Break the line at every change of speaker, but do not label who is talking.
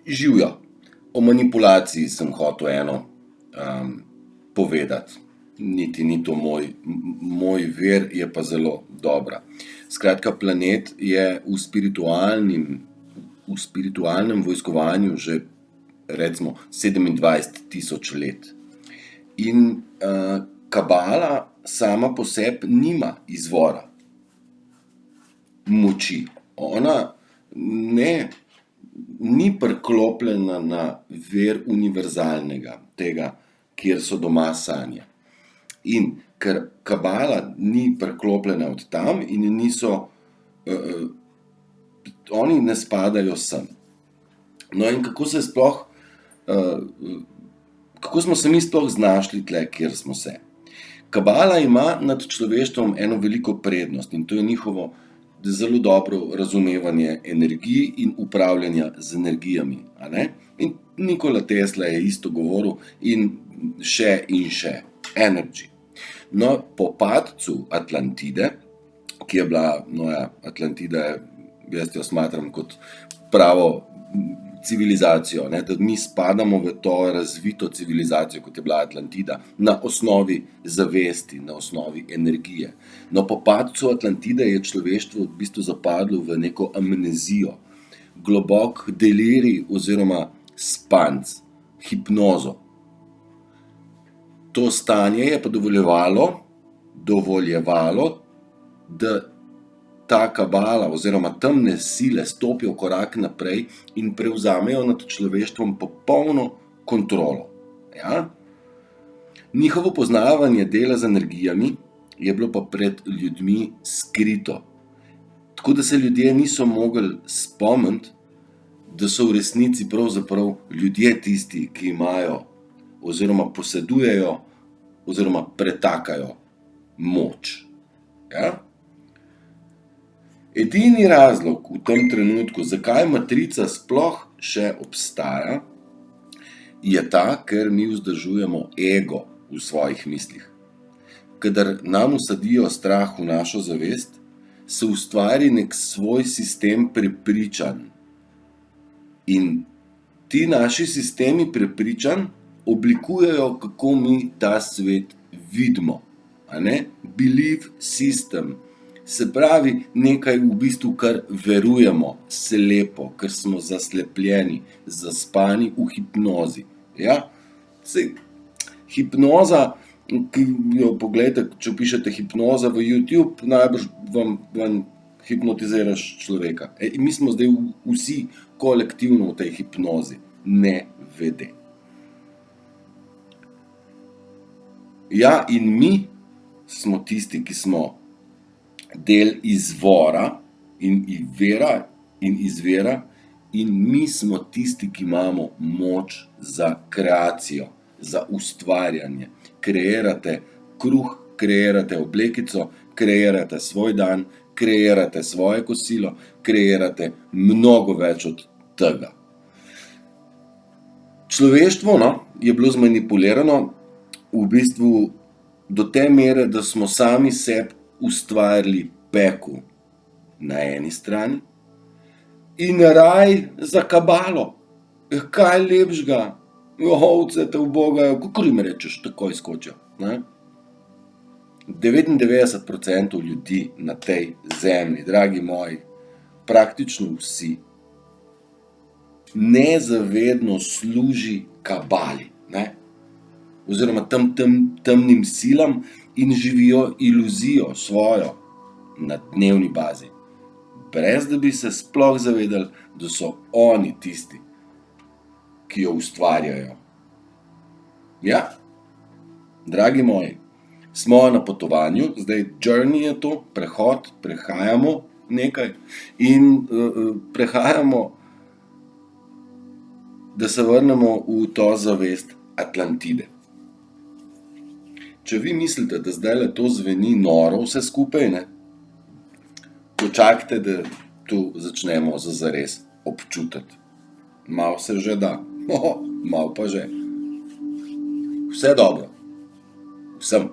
Živjo. O manipulaciji sem hotel eno povedati. Niti ni to moj ver, je pa zelo dobra. Skratka, planet je v spiritualnem vojskovanju že recimo 27.000 let. In kabala sama po sebi nima izvora moči. Ona ni priklopljena na ver univerzalnega, tega, kjer so doma sanje. In ker kabala ni priklopljena od tam in oni ne spadajo sem. No, in kako smo se mi sploh znašli tle, kjer smo se? Kabala ima nad človeštvom eno veliko prednost in to je njihovo zelo dobro razumevanje energij in upravljanja z energijami, a ne? In Nikola Tesla je isto govoril in še. Energy. No, po padcu Atlantide, ki je bila, Atlantida je, jaz jo smatram kot pravo civilizacijo, ne, da mi spadamo v to razvito civilizacijo, kot je bila Atlantida, na osnovi zavesti, na osnovi energije. No, po padcu Atlantide je človeštvo v bistvu zapadlo v neko amnezijo, globok delirij oziroma spanc, hipnozo. To stanje je pa dovoljevalo, da ta kabala oziroma temne sile stopijo korak naprej in prevzamejo nad človeštvom popolno kontrolo. Ja? Njihovo poznavanje dela z energijami je bilo pa pred ljudmi skrito. Tako da se ljudje niso mogli spomniti, da so v resnici pravzaprav ljudje tisti, ki imajo oziroma posedujejo oziroma pretakajo moč. Ja? Edini razlog v tem trenutku, zakaj matrica sploh še obstaja, je ta, ker mi vzdržujemo ego v svojih mislih. Kadar nam vsadijo strah v našo zavest, se ustvari nek svoj sistem prepričanj. In ti naši sistemi prepričanj oblikujejo, kako mi ta svet vidimo. A ne? Belief system. Se pravi, nekaj v bistvu, kar verujemo, slepo, ker smo zaslepljeni, zaspani v hipnozi. Ja? Saj, hipnoza, ki jo poglejte, če pišete hipnoza v YouTube, najbrž vam hipnotiziraš človeka. Mi smo zdaj vsi kolektivno v tej hipnozi, ne vede. Ja, in mi smo tisti, ki smo del izvora in izvira in mi smo tisti, ki imamo moč za kreacijo, za ustvarjanje. Kreirate kruh, kreirate oblekico, kreirate svoj dan, kreirate svoje kosilo, kreirate mnogo več od tega. Človeštvo je bilo zmanipulirano v bistvu do te mere, da smo sami sebi ustvarili pekel na eni strani in raj za kabalo. Kaj lepšega? Ovce te ubogajo, kakor jim rečeš, takoj skočijo. 99% ljudi na tej zemlji, dragi moji, praktično vsi, nezavedno služi kabali, ne? Oziroma temnim silam in živijo iluzijo svojo na dnevni bazi, brez da bi se sploh zavedali, da so oni tisti, ki jo ustvarjajo. Ja, dragi moji, smo na potovanju, zdaj journey je to, prehod, prehajamo nekaj in prehajamo, da se vrnemo v to zavest Atlantide. Če vi mislite, da zdajle to zveni noro vse skupaj, ne? Počakajte, da tu začnemo zares občutiti. Malo se že da, malo pa že. Vse dobro. Vsem.